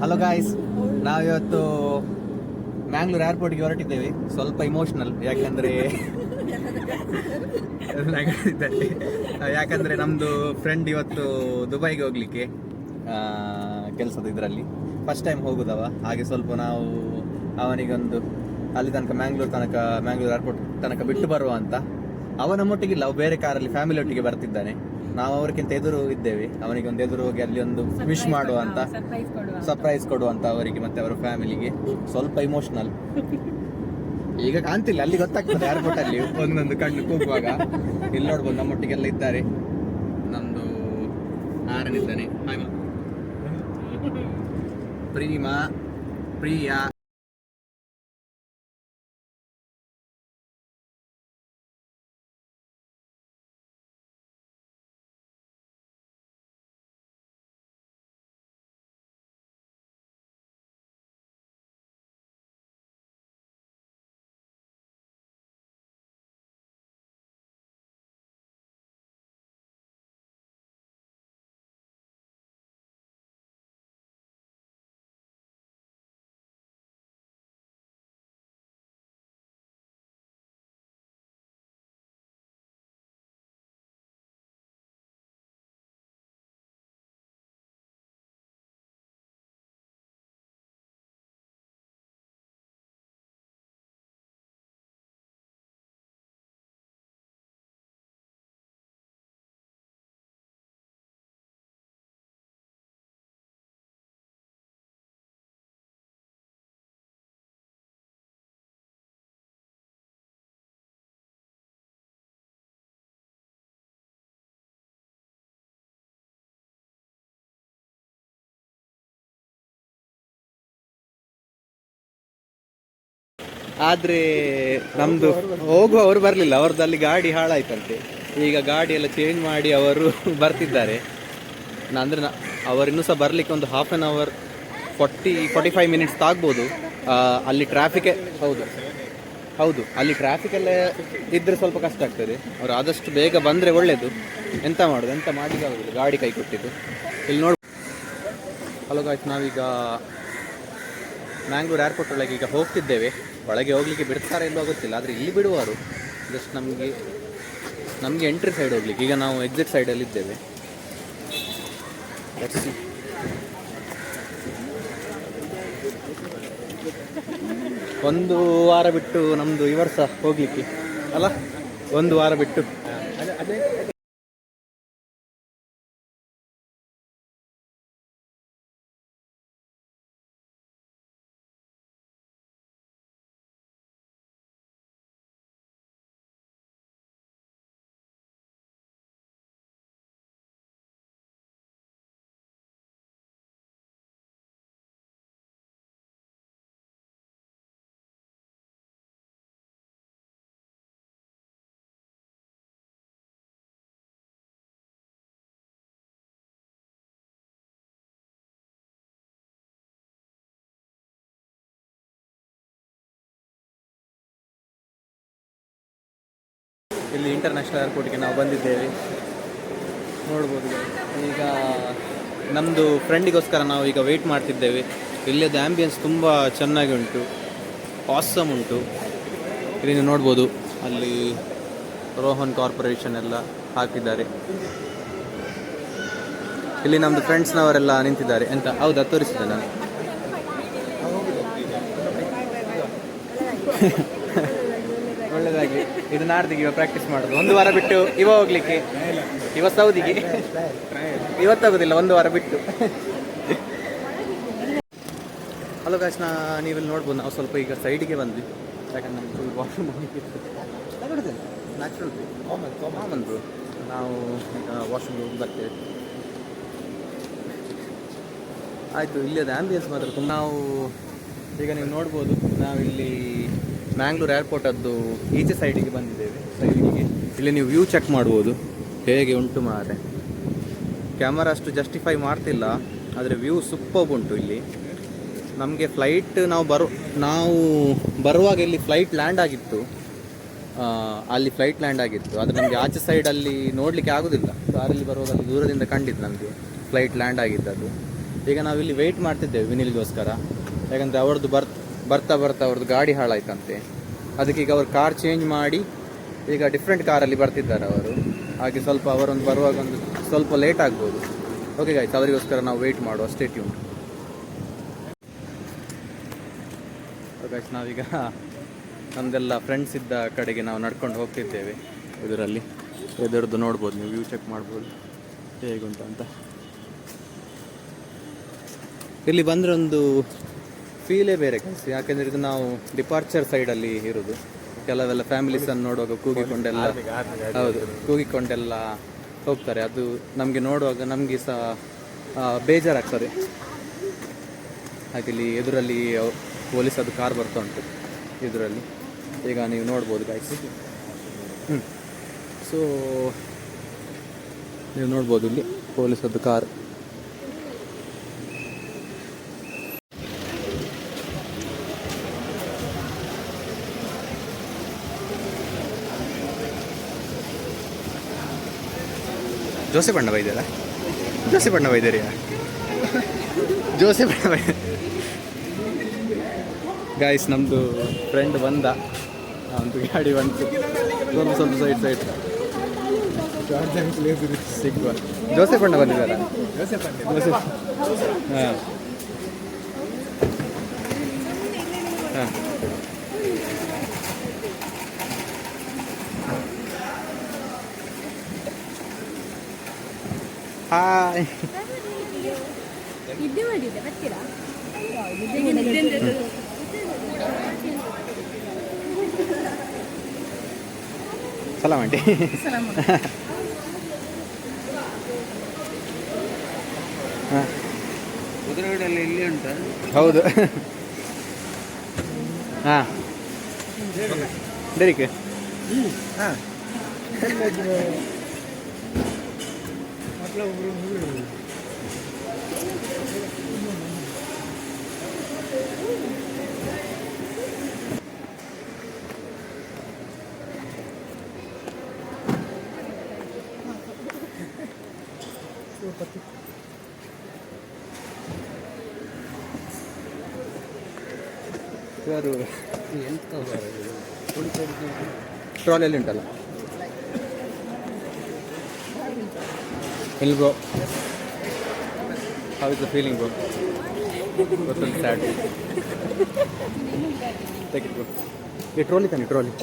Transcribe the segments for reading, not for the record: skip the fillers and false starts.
Hello guys, ನಾವಿವತ್ತು ಮ್ಯಾಂಗ್ಳೂರ್ ಏರ್ಪೋರ್ಟ್ಗೆ ಹೊರಟಿದ್ದೇವೆ. ಸ್ವಲ್ಪ ಇಮೋಷನಲ್, ಯಾಕಂದ್ರೆ ನಮ್ದು ಫ್ರೆಂಡ್ ಇವತ್ತು ದುಬೈಗೆ ಹೋಗ್ಲಿಕ್ಕೆ ಕೆಲಸದ ಇದರಲ್ಲಿ ಫಸ್ಟ್ ಟೈಮ್ ಹೋಗುದವ. ಹಾಗೆ ಸ್ವಲ್ಪ ನಾವು ಅವನಿಗೊಂದು ಅಲ್ಲಿ ತನಕ ಮ್ಯಾಂಗ್ಳೂರ್ ಏರ್ಪೋರ್ಟ್ ತನಕ ಬಿಟ್ಟು ಬರುವ ಅಂತ. ಅವನ ಒಟ್ಟಿಗಿಲ್ಲ, ಅವು ಬೇರೆ ಕಾರಲ್ಲಿ ಫ್ಯಾಮಿಲಿ ಒಟ್ಟಿಗೆ ಬರ್ತಿದ್ದಾನೆ. ನಾವು ಅವರಿಗಿಂತ ಎದುರು ಇದ್ದೇವೆ. ಅವನಿಗೆ ಒಂದು ಎದುರು ಹೋಗಿ ಅಲ್ಲಿ ಒಂದು ವಿಶ್ ಮಾಡುವ ಅಂತ, ಸರ್ಪ್ರೈಸ್ ಕೊಡುವಂತ ಅವರಿಗೆ ಮತ್ತೆ ಅವರ ಫ್ಯಾಮಿಲಿಗೆ. ಸ್ವಲ್ಪ ಇಮೋಷನಲ್ ಈಗ ಕಾಣ್ತಿಲ್ಲ, ಅಲ್ಲಿ ಗೊತ್ತಾಗ್ತದೆ ಏರ್ಪೋರ್ಟ್ ಅಲ್ಲಿ ಒಂದೊಂದು ಕಣ್ಣು ಕೂಗುವಾಗ. ಇಲ್ಲಿ ನೋಡ್ಬೋದು ನಮ್ಮೊಟ್ಟಿಗೆಲ್ಲ ಇದ್ದಾರೆ. ನಮ್ದು ಆರನ್ ಇದ್ದಾನೆ, ಪ್ರಿಯಾ. ಆದ್ರೆ ನಮ್ದು ಹೋಗುವವರು ಬರ್ಲಿಲ್ಲ, ಅವ್ರದ್ದು ಅಲ್ಲಿ ಗಾಡಿ ಹಾಳಾಯ್ತಂತೆ. ಈಗ ಗಾಡಿ ಎಲ್ಲ ಚೇಂಜ್ ಮಾಡಿ ಅವರು ಬರ್ತಿದ್ದಾರೆ. ಅಂದ್ರೆ ಅವರು ಇನ್ನೂ ಸಹ ಬರ್ಲಿಕ್ಕೆ ಒಂದು 1/2 hour 45 minutes ಆಗ್ಬೋದು. ಅಲ್ಲಿ ಟ್ರಾಫಿಕ್ ಹೌದು ಅಲ್ಲಿ ಟ್ರಾಫಿಕ್ ಎಲ್ಲ ಇದ್ರೆ ಸ್ವಲ್ಪ ಕಷ್ಟ ಆಗ್ತದೆ. ಅವ್ರು ಆದಷ್ಟು ಬೇಗ ಬಂದರೆ ಒಳ್ಳೇದು. ಎಂತ ಮಾಡಲಿಕ್ಕೆ ಆಗೋದಿಲ್ಲ, ಗಾಡಿ ಕೈ ಕೊಟ್ಟಿದ್ದು. ಇಲ್ಲಿ ನೋಡಿ, ಹಲೋ ಗಾಯ್ಸ್, ನಾವೀಗ ಮ್ಯಾಂಗ್ಳೂರ್ ಏರ್ಪೋರ್ಟ್ ಒಳಗೆ ಈಗ ಹೋಗ್ತಿದ್ದೇವೆ. ಒಳಗೆ ಹೋಗ್ಲಿಕ್ಕೆ ಬಿಡ್ತಾರೆ ಇಲ್ಲೋ ಗೊತ್ತಿಲ್ಲ, ಆದರೆ ಇಲ್ಲಿ ಬಿಡುವರು. ಜಸ್ಟ್ ನಮಗೆ ಎಂಟ್ರಿ ಸೈಡ್ ಹೋಗ್ಲಿಕ್ಕೆ. ಈಗ ನಾವು ಎಕ್ಸಿಟ್ ಸೈಡಲ್ಲಿ ಇದ್ದೇವೆ. ಒಂದು ವಾರ ಬಿಟ್ಟು ನಮ್ಮದು ಈ ವರ್ಷ ಹೋಗ್ಲಿಕ್ಕೆ ಅಲ್ಲ, ಒಂದು ವಾರ ಬಿಟ್ಟು. ಇಲ್ಲಿ ಇಂಟರ್ನ್ಯಾಷನಲ್ ಏರ್ಪೋರ್ಟ್ಗೆ ನಾವು ಬಂದಿದ್ದೇವೆ, ನೋಡ್ಬೋದು. ಈಗ ನಮ್ಮದು ಫ್ರೆಂಡಿಗೋಸ್ಕರ ನಾವು ಈಗ ವೆಯ್ಟ್ ಮಾಡ್ತಿದ್ದೇವೆ. ಇಲ್ಲಿಯದು ಆ್ಯಂಬಿಯನ್ಸ್ ತುಂಬ ಚೆನ್ನಾಗಿ ಉಂಟು, ಆಸಮ್ ಉಂಟು. ಇಲ್ಲಿ ನೀವು ನೋಡ್ಬೋದು, ಅಲ್ಲಿ ರೋಹನ್ ಕಾರ್ಪೊರೇಷನ್ ಎಲ್ಲ ಹಾಕಿದ್ದಾರೆ. ಇಲ್ಲಿ ನಮ್ಮದು ಫ್ರೆಂಡ್ಸ್ನವರೆಲ್ಲ ನಿಂತಿದ್ದಾರೆ. ಎಂತ ಹೌದಾ, ತೋರಿಸಿದೆ ನಾನು. ಒಳ್ಳೆದಾಗಿ. ಇದು ನಾಡ್ದಿಗೆ ಇವಾಗ ಪ್ರಾಕ್ಟೀಸ್ ಮಾಡೋದು, ಒಂದು ವಾರ ಬಿಟ್ಟು ಹೋಗ್ಲಿಕ್ಕೆ. ಸೌದಿಗೆ ಇವತ್ತಾಗೋದಿಲ್ಲ, ಒಂದು ವಾರ ಬಿಟ್ಟು. ಹಲೋ ಗಾಯ್ಸ್, ನೀವಿಲ್ಲಿ ನೋಡ್ಬೋದು, ನಾವು ಸ್ವಲ್ಪ ಈಗ ಸೈಡಿಗೆ ಬಂದ್ವಿ. ಯಾಕಂದ್ರೆ ನಮ್ಗೆ full washroom natural common bro. ನಾವು ಈಗ ವಾಶ್ರೂಮ್ ಹೋಗಿ ಬರ್ತೇವೆ. ಆಯಿತು. ಇಲ್ಲಿ ಅದು ಆ್ಯಂಬಿಯನ್ಸ್ ಮಾತ್ರ ತುಂಬ. ನಾವು ಈಗ ನೀವು ನೋಡ್ಬೋದು, ನಾವಿಲ್ಲಿ ಮ್ಯಾಂಗ್ಳೂರ್ ಏರ್ಪೋರ್ಟದ್ದು ಈಚೆ ಸೈಡಿಗೆ ಬಂದಿದ್ದೇವೆ. ಇಲ್ಲಿ ನೀವು ವ್ಯೂ ಚೆಕ್ ಮಾಡ್ಬೋದು, ಹೇಗೆ ಉಂಟು ಮಾರೆ. ಕ್ಯಾಮರಾ ಅಷ್ಟು ಜಸ್ಟಿಫೈ ಮಾಡ್ತಿಲ್ಲ, ಆದರೆ ವ್ಯೂ ಸೂಪರ್ ಉಂಟು ಇಲ್ಲಿ. ನಮಗೆ ಫ್ಲೈಟ್ ನಾವು ಬರುವಾಗ ಇಲ್ಲಿ ಫ್ಲೈಟ್ ಲ್ಯಾಂಡ್ ಆಗಿತ್ತು. ಆದರೆ ನಮಗೆ ಆಚೆ ಸೈಡಲ್ಲಿ ನೋಡಲಿಕ್ಕೆ ಆಗೋದಿಲ್ಲ. ಕಾರಲ್ಲಿ ಬರುವಾಗ ಅಲ್ಲಿ ದೂರದಿಂದ ಕಂಡಿದ್ದು ನಮಗೆ ಫ್ಲೈಟ್ ಲ್ಯಾಂಡ್ ಆಗಿದ್ದದು. ಈಗ ನಾವಿಲ್ಲಿ ವೆಯ್ಟ್ ಮಾಡ್ತಿದ್ದೇವೆ ವಿನಿಲ್ಗೋಸ್ಕರ. ಯಾಕಂದರೆ ಅವ್ರದ್ದು ಬರ್ತಾ ಬರ್ತಾ ಅವ್ರದ್ದು ಗಾಡಿ ಹಾಳಾಯ್ತಂತೆ. ಅದಕ್ಕೆ ಈಗ ಅವ್ರು ಕಾರ್ ಚೇಂಜ್ ಮಾಡಿ ಈಗ ಡಿಫ್ರೆಂಟ್ ಕಾರಲ್ಲಿ ಬರ್ತಿದ್ದಾರೆ ಅವರು. ಹಾಗೆ ಸ್ವಲ್ಪ ಅವರೊಂದು ಬರುವಾಗ ಒಂದು ಸ್ವಲ್ಪ ಲೇಟ್ ಆಗ್ಬೋದು. ಓಕೆ ಗಾಯ್ಸ್, ಅವರಿಗೋಸ್ಕರ ನಾವು ವೆಯ್ಟ್ ಮಾಡುವ. Stay tune. ಗಾಯ್ಸ್, ನಾವೀಗ ನಮ್ಮದೆಲ್ಲ ಫ್ರೆಂಡ್ಸ್ ಇದ್ದ ಕಡೆಗೆ ನಾವು ನಡ್ಕೊಂಡು ಹೋಗ್ತಿದ್ದೇವೆ. ಇದರಲ್ಲಿ ಎದುರದ್ದು ನೋಡ್ಬೋದು, ನೀವು ವ್ಯೂ ಚೆಕ್ ಮಾಡ್ಬೋದು ಹೇಗುಂಟು ಅಂತ. ಇಲ್ಲಿ ಬಂದರೆ ಒಂದು ಫೀಲೇ ಬೇರೆ ಕೆಲಸ. ಯಾಕೆಂದರೆ ಇದು ನಾವು ಡಿಪಾರ್ಚರ್ ಸೈಡಲ್ಲಿ ಇರೋದು. ಕೆಲವೆಲ್ಲ ಫ್ಯಾಮಿಲೀಸನ್ನು ನೋಡುವಾಗ ಕೂಗಿಕೊಂಡೆಲ್ಲ, ಹೌದು, ಕೂಗಿಕೊಂಡೆಲ್ಲ ಹೋಗ್ತಾರೆ. ಅದು ನಮಗೆ ನೋಡುವಾಗ ನಮಗೆ ಸಹ ಬೇಜಾರಾಗ್ತದೆ. ಹಾಗೆ ಇಲ್ಲಿ ಎದುರಲ್ಲಿ ಪೊಲೀಸದು ಕಾರ್ ಬರ್ತಾ ಉಂಟು ಇದರಲ್ಲಿ. ಈಗ ನೀವು ನೋಡ್ಬೋದು ಗಾಯ್ಸ್. ಸೊ ನೀವು ನೋಡ್ಬೋದು ಇಲ್ಲಿ ಪೊಲೀಸದ್ದು ಕಾರ್. ಜೋಸೆ ಬಣ್ಣ ಬೈದ್ಯಾರ, ಜೋಸೆ ಬಣ್ಣ ಬೈದ್ಯಾರಿಯಾ, ಜೋಸೆ ಬಣ್ಣ ಬೈದ. ಗಾಯ್ಸ್, ನಮ್ಮದು ಫ್ರೆಂಡ್ ಬಂದ, ಒಂದು ಗಾಡಿ ಬಂತು. ಸ್ವಲ್ಪ ಸೈಡ್ ಸಿಗುವ. ಜೋಸೆ ಬಣ್ಣ ಬಂದಿದ್ದಾರಾ? ಹಾಂ ಹಾಂ. ಹಾಯ್. ಸಲಾಮ್ ಆಂಟಿ. ಕುದುರೆಗಡಲ್ಲಿ ಇಲ್ಲಿ ಉಂಟು. ಹೌದು. ಹಾಂ, ಡೇರಿಕೆ. ಹಾಂ, ಟ್ರಾಲಿಯಲ್ಲಿ ಉಂಟಲ್ಲ ಇಲ್ಲಿ bro. How is the feeling bro? ಗೊತ್ತೊಂದು ಸ್ಯಾಡ್. Take it bro. ಈ ಟ್ರಾಲಿ ತಾನೆ, ಟ್ರಾಲಿ.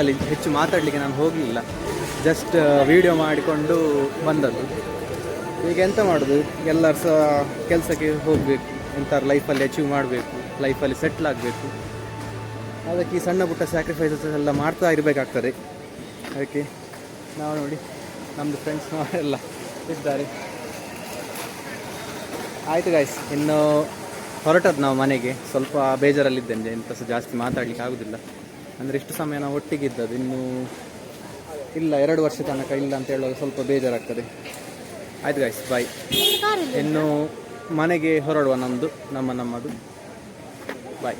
ಅಲ್ಲಿ ಹೆಚ್ಚು ಮಾತಾಡಲಿಕ್ಕೆ ನಾನು ಹೋಗಲಿಲ್ಲ, ಜಸ್ಟ್ ವಿಡಿಯೋ ಮಾಡಿಕೊಂಡು ಬಂದದ್ದು. ಈಗ ಎಂತ ಮಾಡೋದು, ಎಲ್ಲರೂ ಸಹ ಕೆಲಸಕ್ಕೆ ಹೋಗಬೇಕು, ಎಂಥವ್ರು ಲೈಫಲ್ಲಿ ಅಚೀವ್ ಮಾಡಬೇಕು, ಲೈಫಲ್ಲಿ ಸೆಟ್ಲ್ ಆಗಬೇಕು. ಅದಕ್ಕೆ ಈ ಸಣ್ಣ ಪುಟ್ಟ ಸ್ಯಾಕ್ರಿಫೈಸಸ್ ಎಲ್ಲ ಮಾಡ್ತಾ ಇರಬೇಕಾಗ್ತದೆ. ಅದಕ್ಕೆ ನಾವು ನೋಡಿ ನಮ್ಮದು ಫ್ರೆಂಡ್ಸ್ ಎಲ್ಲ ಇದ್ದಾರೆ. ಆಯಿತು ಗಾಯ್ಸ್, ಇನ್ನು ಹೊರಟದ್ದು ನಾವು ಮನೆಗೆ. ಸ್ವಲ್ಪ ಬೇಜಾರಲ್ಲಿದ್ದೇನೆ, ಎಂತ ಸಹ ಜಾಸ್ತಿ ಮಾತಾಡಲಿಕ್ಕೆ ಆಗೋದಿಲ್ಲ. ಅಂದರೆ ಇಷ್ಟು ಸಮಯ ನಾವು ಒಟ್ಟಿಗಿದ್ದದ್ದು, ಇನ್ನೂ ಇಲ್ಲ 2 ವರ್ಷ ತನಕ ಇಲ್ಲ ಅಂತ ಹೇಳುವಾಗ ಸ್ವಲ್ಪ ಬೇಜಾರಾಗ್ತದೆ. ಆಯ್ತು ಗಾಯ್ಸ್, ಬಾಯ್. ಇನ್ನು ಮನೆಗೆ ಹೊರಡುವ ನಮ್ಮದು ಬಾಯ್.